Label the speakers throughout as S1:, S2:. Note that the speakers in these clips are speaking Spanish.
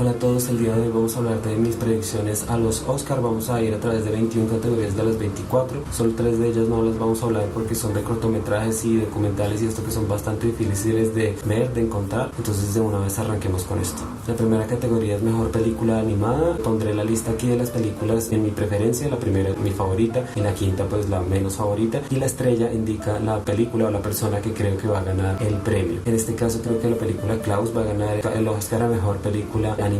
S1: Hola a todos, el día de hoy vamos a hablar de mis predicciones a los Oscar. Vamos a ir a través de 21 categorías de las 24. Solo 3 de ellas no las vamos a hablar porque son de cortometrajes y documentales y esto que son bastante difíciles de ver, de encontrar. Entonces de una vez arranquemos con esto. La primera categoría es mejor película animada. Pondré la lista aquí de las películas en mi preferencia. La primera es mi favorita, en la quinta pues la menos favorita y la estrella indica la película o la persona que creo que va a ganar el premio. En este caso creo que la película Klaus va a ganar el Oscar a mejor película animada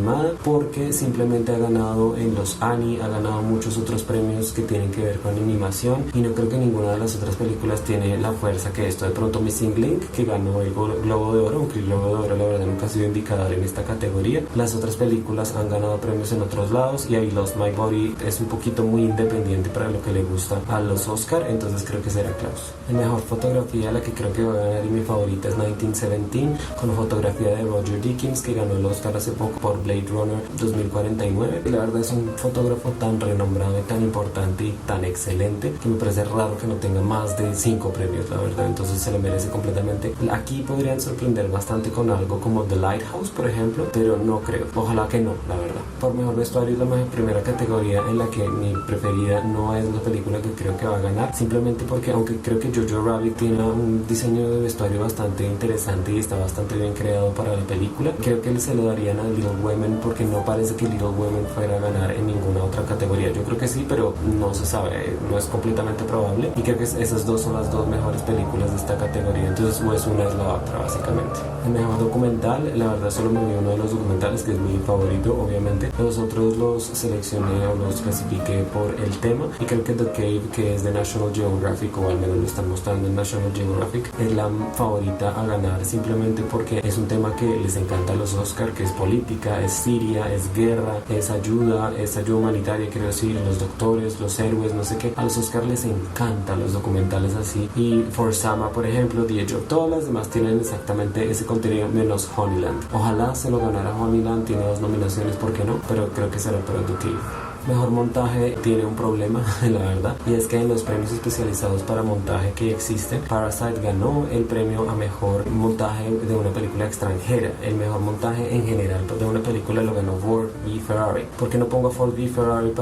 S1: porque simplemente ha ganado en los Annie, ha ganado muchos otros premios que tienen que ver con animación y no creo que ninguna de las otras películas tiene la fuerza que esto. De pronto Missing Link, que ganó el Globo de Oro, aunque el Globo de Oro la verdad nunca ha sido indicador en esta categoría. Las otras películas han ganado premios en otros lados y I Lost My Body es un poquito muy independiente para lo que le gusta a los Oscar, entonces creo que será Klaus. En mejor fotografía, la que creo que va a ganar y mi favorita es 1917, con fotografía de Roger Deakins, que ganó el Oscar hace poco por Blade Runner 2049. La verdad es un fotógrafo tan renombrado y tan importante y tan excelente que me parece raro que no tenga más de 5 premios, la verdad, entonces se lo merece completamente. Aquí podrían sorprender bastante con algo como The Lighthouse, por ejemplo, pero no creo, ojalá que no, la verdad. Por mejor vestuario es la primera categoría en la que mi preferida no es la película que creo que va a ganar, simplemente porque aunque creo que Jojo Rabbit tiene un diseño de vestuario bastante interesante y está bastante bien creado para la película, creo que se lo darían a Little Women porque no parece que Little Women fuera a ganar en ninguna otra categoría. Yo creo que sí, pero no se sabe, no es completamente probable y creo que esas dos son las dos mejores películas de esta categoría, entonces o es una es la otra básicamente. El mejor documental, la verdad solo me vi uno de los documentales que es mi favorito obviamente, los otros los seleccioné o los clasifiqué por el tema y creo que The Cave, que es de National Geographic o al menos lo están mostrando en National Geographic, es la favorita a ganar simplemente porque es un tema que les encanta a los Oscar, que es política, es Siria, es guerra, es ayuda humanitaria, quiero decir, los doctores, los héroes, no sé qué. A los Oscar les encantan los documentales así y For Sama, por ejemplo, The Edge of, todas las demás tienen exactamente ese contenido menos Honeyland. Ojalá se lo ganara Honeyland, tiene 2 nominaciones, ¿por qué no? Pero creo que será para The Cave. Mejor montaje tiene un problema, la verdad, y es que en los premios especializados para montaje que existen, Parasite ganó el premio a mejor montaje de una película extranjera. El mejor montaje en general de una película lo ganó Ford v Ferrari. ¿Por qué no pongo Ford v Ferrari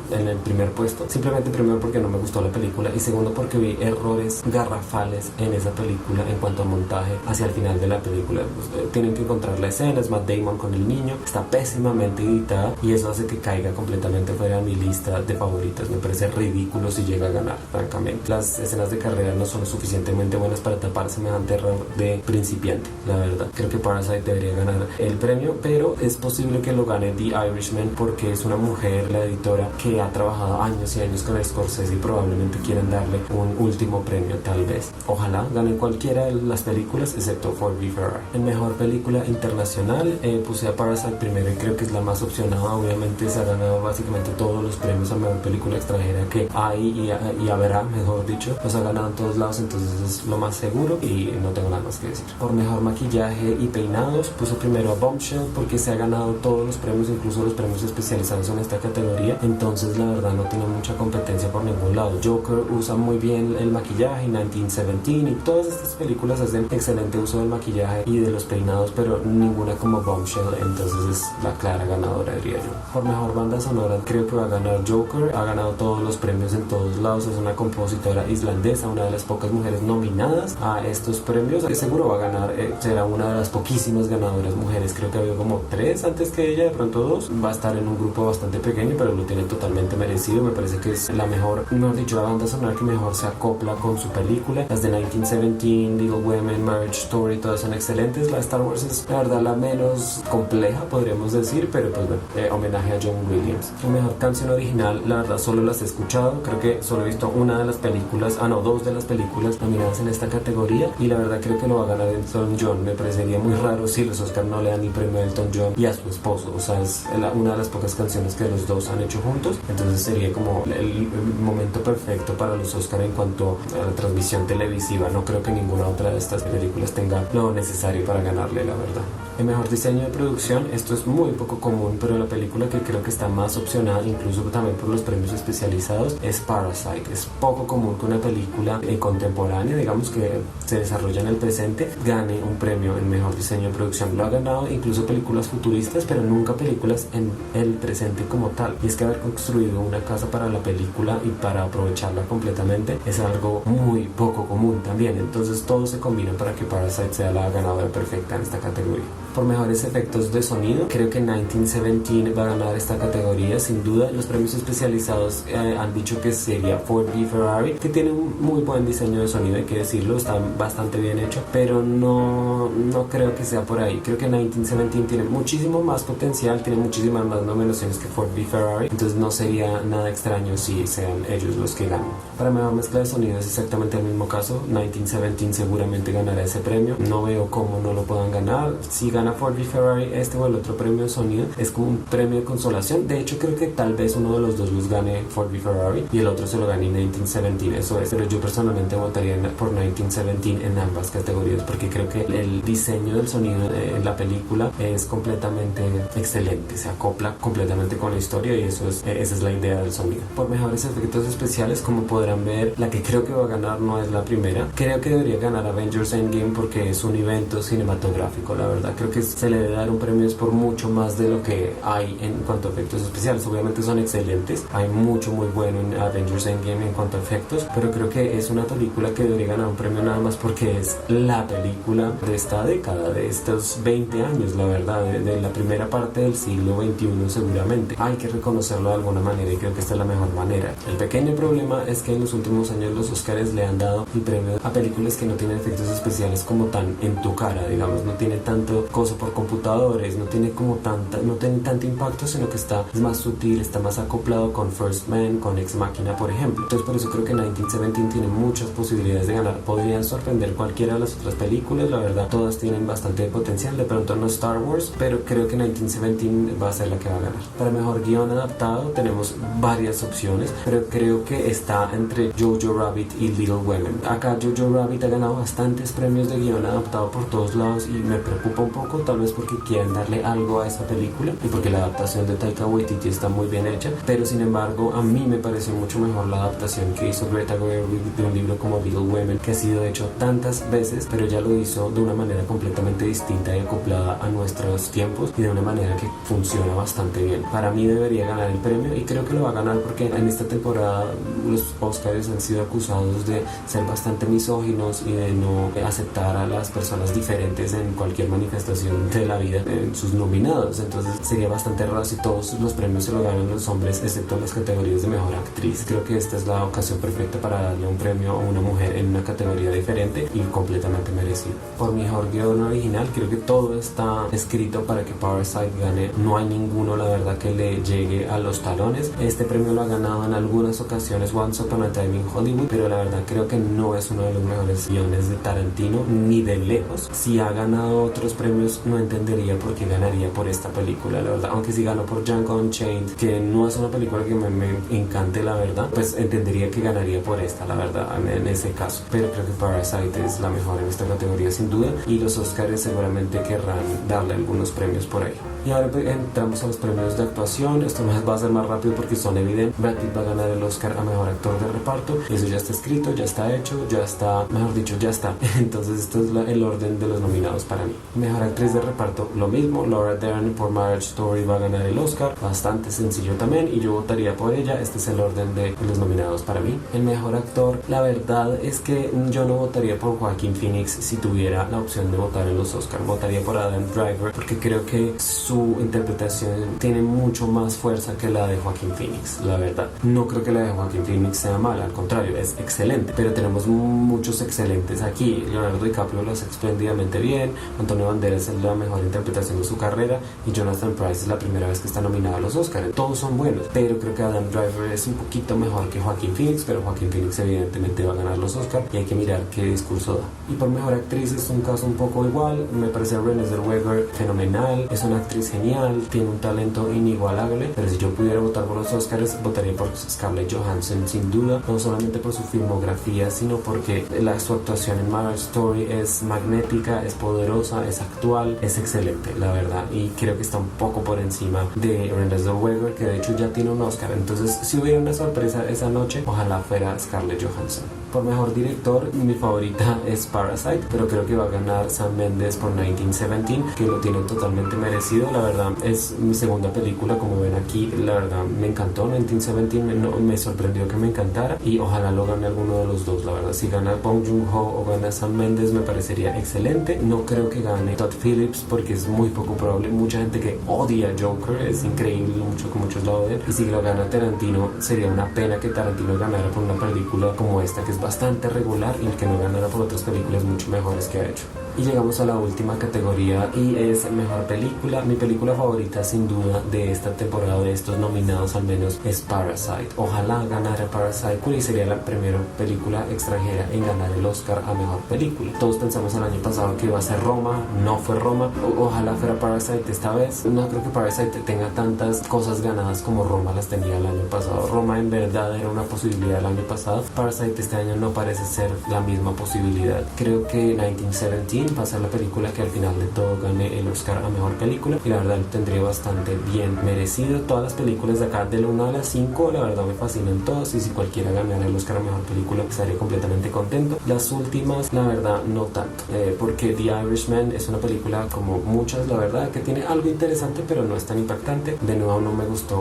S1: en el primer puesto? Simplemente primero porque no me gustó la película y segundo porque vi errores garrafales en esa película en cuanto a montaje hacia el final de la película. Pues, tienen que encontrar la escena, es Matt Damon con el niño, está pésimamente editada y eso hace que caiga completamente fuera de mi lista de favoritas. Me parece ridículo si llega a ganar, francamente. Las escenas de carrera no son suficientemente buenas para tapar semejante error de principiante, la verdad. Creo que Parasite debería ganar el premio, pero es posible que lo gane The Irishman porque es una mujer, la editora, que ha trabajado años y años con Scorsese y probablemente quieran darle un último premio, tal vez. Ojalá gane cualquiera de las películas excepto Ford v Ferrari. En mejor película internacional puse a Parasite primero y creo que es la más opcionada. Obviamente se ha ganado básicamente todos los premios a mejor película extranjera que hay y habrá, mejor dicho, los ha ganado en todos lados, entonces es lo más seguro y no tengo nada más que decir. Por mejor maquillaje y peinados puse primero a Bombshell porque se ha ganado todos los premios, incluso los premios especializados en esta categoría, entonces la verdad no tiene mucha competencia por ningún lado. Joker usa muy bien el maquillaje, 1917 y todas estas películas hacen excelente uso del maquillaje y de los peinados, pero ninguna como Bombshell, entonces es la clara ganadora, diría yo. Por mejor banda sonora creo que va a ganar Joker, ha ganado todos los premios en todos lados, es una compositora islandesa, una de las pocas mujeres nominadas a estos premios, seguro va a ganar, será una de las poquísimas ganadoras mujeres, creo que había como 3 antes que ella, de pronto 2, va a estar en un grupo bastante pequeño, pero lo tiene totalmente merecido, me parece que es la mejor dicho, la banda sonora que mejor se acopla con su película. Las de 1917, Little Women, Marriage Story, todas son excelentes. La de Star Wars es la verdad la menos compleja, podríamos decir, pero pues bueno, homenaje a John Williams. La mejor canción original, la verdad solo las he escuchado, creo que solo he visto una de las películas, 2 de las películas nominadas en esta categoría y la verdad creo que lo va a ganar Elton John. Me parecería muy raro si los Oscar no le dan el premio a Elton John y a su esposo, o sea, es una de las pocas canciones que los dos han hecho juntos, entonces sería como el momento perfecto para los Oscar en cuanto a la transmisión televisiva. No creo que ninguna otra de estas películas tenga lo necesario para ganarle, la verdad. El mejor diseño de producción, esto es muy poco común, pero la película que creo que está más opcionada, incluso también por los premios especializados, es Parasite. Es poco común que una película contemporánea, digamos que se desarrolla en el presente, gane un premio en mejor diseño de producción. Lo ha ganado incluso películas futuristas, pero nunca películas en el presente como tal. Y es que haber construido una casa para la película y para aprovecharla completamente es algo muy poco común también. Entonces todo se combina para que Parasite sea la ganadora perfecta en esta categoría. Por mejores efectos de sonido, creo que 1917 va a ganar esta categoría sin duda. Los premios especializados han dicho que sería Ford v Ferrari, que tiene un muy buen diseño de sonido, hay que decirlo, está bastante bien hecho, pero no creo que sea por ahí. Creo que 1917 tiene muchísimo más potencial, tiene muchísimas más nominaciones que Ford v Ferrari, entonces no sería nada extraño si sean ellos los que ganen. Para mejor mezcla de sonido es exactamente el mismo caso. 1917 seguramente ganará ese premio, no veo cómo no lo puedan ganar. Si gana Ford v Ferrari este o el otro premio de sonido, es como un premio de consolación. De hecho creo que tal vez uno de los dos los gane Ford v Ferrari y el otro se lo gane 1917, eso es, pero yo personalmente votaría por 1917 en ambas categorías porque creo que el diseño del sonido en la película es completamente excelente, se acopla completamente con la historia y esa es la idea del sonido. Por mejores efectos especiales, como podrán ver, la que creo que va a ganar no es la primera. Creo que debería ganar Avengers Endgame porque es un evento cinematográfico, la verdad. Creo que se le debe dar un premio por mucho más de lo que hay en cuanto a efectos especiales. Obviamente son excelentes, hay mucho muy bueno en Avengers Endgame en cuanto a efectos, pero creo que es una película que debería ganar un premio nada más porque es la película de esta década, de estos 20 años, la verdad, de la primera parte del siglo XXI seguramente. Hay que reconocerlo de alguna manera y creo que esta es la mejor manera. El pequeño problema es que en los últimos años los Oscars le han dado el premio a películas que no tienen efectos especiales como tan en tu cara, digamos, no tiene tanto cosa por computadores, no tiene tanto impacto, sino que es más sutil, está más acoplado con First Man, con Ex Machina, por ejemplo. Entonces por eso creo que 1917 tiene muchas posibilidades de ganar. Podrían sorprender cualquiera de las otras películas, la verdad, todas tienen bastante potencial, de pronto no Star Wars, pero creo que 1917 va a ser la que va a ganar. Para mejor guión adaptado tenemos varias opciones, pero creo que está entre Jojo Rabbit y Little Women. Acá Jojo Rabbit ha ganado bastantes premios de guión adaptado por todos lados y me preocupa un poco, tal vez porque quieren darle algo a esta película y porque la adaptación de Taika Waititi está muy bien hecha, pero sin embargo a mí me pareció mucho mejor la adaptación que hizo Greta Gerwig de un libro como Little Women, que ha sido hecho tantas veces, pero ella lo hizo de una manera completamente distinta y acoplada a nuestros tiempos y de una manera que funciona bastante bien. Para mí debería ganar el premio y creo que lo va a ganar porque en esta temporada los Oscars han sido acusados de ser bastante misóginos y de no aceptar a las personas diferentes en cualquier manifestación de la vida en sus nominados. Entonces sería bastante raro si todos los premios se lo ganan los hombres excepto en las categorías de mejor actriz. Creo que esta es la ocasión perfecta para darle un premio a una mujer en una categoría diferente y completamente merecido. Por mejor guión original, creo que todo está escrito para que Parasite gane. No hay ninguno, la verdad, que le llegue a los talones. Este premio lo ha ganado en algunas ocasiones Once Upon a Time in Hollywood, pero la verdad creo que no es uno de los mejores guiones de Tarantino, ni de lejos. Si ha ganado otros premios, no entendería por qué ganaría por esta película, la verdad. Aunque si ganó por Django Unchained, que no es una película que me encante, la verdad, pues entendería que ganaría por esta, la verdad, en ese caso. Pero creo que Parasite es la mejor en esta categoría sin duda y los Oscars seguramente querrán darle algunos premios por ahí. Y ahora entramos a los premios de actuación. Esto va a ser más rápido porque son evidentes. Brad Pitt va a ganar el Oscar a mejor actor de reparto. Eso ya está escrito, ya está hecho, ya está, mejor dicho, ya está. Entonces esto es el orden de los nominados para mí. Mejor actriz de reparto, lo mismo. Laura Dern por Marriage Story va a ganar el Oscar. Bastante sencillo también y yo votaría por ella. Este es el orden de los nominados para mí. El mejor actor, la verdad es que yo no votaría por Joaquin Phoenix si tuviera la opción de votar en los Oscars. Votaría por Adam Driver porque creo que su interpretación tiene mucho más fuerza que la de Joaquin Phoenix, la verdad. No creo que la de Joaquin Phoenix sea mala, al contrario, es excelente, pero tenemos muchos excelentes aquí. Leonardo DiCaprio lo hace espléndidamente bien, Antonio Banderas es la mejor interpretación de su carrera y Jonathan Pryce es la primera vez que está nominado a los Oscars. Todos son buenos, pero creo que Adam Driver es un poquito mejor que Joaquin Phoenix, pero Joaquin Phoenix evidentemente va a ganar los Oscars y hay que mirar qué discurso da. Y por mejor actriz es un caso un poco igual, me parece Renée Zellweger fenomenal, es una actriz actriz genial, tiene un talento inigualable, pero si yo pudiera votar por los Oscars, votaría por Scarlett Johansson sin duda, no solamente por su filmografía, sino porque su actuación en Marriage Story es magnética, es poderosa, es actual, es excelente, la verdad, y creo que está un poco por encima de Renée Zellweger, que de hecho ya tiene un Oscar. Entonces, si hubiera una sorpresa esa noche, ojalá fuera Scarlett Johansson. Por mejor director, mi favorita es Parasite, pero creo que va a ganar Sam Mendes por 1917, que lo tiene totalmente merecido. La verdad, es mi segunda película, como ven aquí. La verdad, me encantó 1917, me sorprendió que me encantara, y ojalá lo gane alguno de los dos. La verdad, si gana Bong Joon-ho o gana Sam Mendes, me parecería excelente. No creo que gane Todd Phillips, porque es muy poco probable. Mucha gente que odia Joker, es increíble mucho que muchos lo odian, y si lo gana Tarantino, sería una pena que Tarantino ganara por una película como esta, que es bastante regular, y el que no ganara por otras películas mucho mejores que ha hecho. Y llegamos a la última categoría, y es mejor película. Mi película favorita sin duda de esta temporada, de estos nominados al menos, es Parasite. Ojalá ganara Parasite, y sería la primera película extranjera en ganar el Oscar a mejor película. Todos pensamos el año pasado que iba a ser Roma, no fue Roma. Ojalá fuera Parasite esta vez. No creo que Parasite tenga tantas cosas ganadas como Roma las tenía el año pasado. Roma en verdad era una posibilidad el año pasado. Parasite este año no parece ser la misma posibilidad. Creo que 1917 va a ser la película que al final de todo gane el Oscar a mejor película, y la verdad lo tendría bastante bien merecido. Todas las películas de acá del 1 a la 5 la verdad me fascinan todas, y si cualquiera ganara el Oscar a mejor película estaría completamente contento. Las últimas la verdad no tanto, porque The Irishman es una película como muchas, la verdad, que tiene algo interesante pero no es tan impactante. De nuevo, no me gustó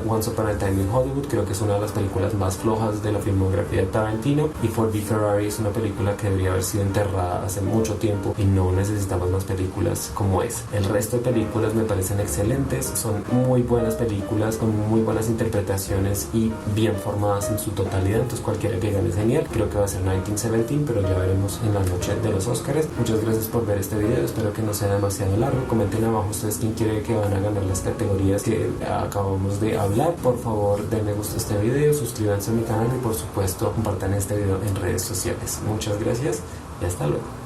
S1: Once Upon a Time in Hollywood, creo que es una de las películas más flojas de la filmografía de Tarantino, y Ford v Ferrari es una película que debería haber sido enterrada hace mucho tiempo, y no necesitamos más películas como esa. El resto de películas me parecen excelentes, son muy buenas películas con muy buenas interpretaciones y bien formadas en su totalidad, entonces cualquiera que gane es genial. Creo que va a ser 1917, pero ya veremos en la noche de los Oscars. Muchas gracias por ver este video, espero que no sea demasiado largo. Comenten abajo ustedes quién quiere que van a ganar las categorías que acabamos de hablar. Por favor, denle gusto a este video, suscríbanse a mi canal y por supuesto compartan este video en redes sociales. Muchas gracias y hasta luego.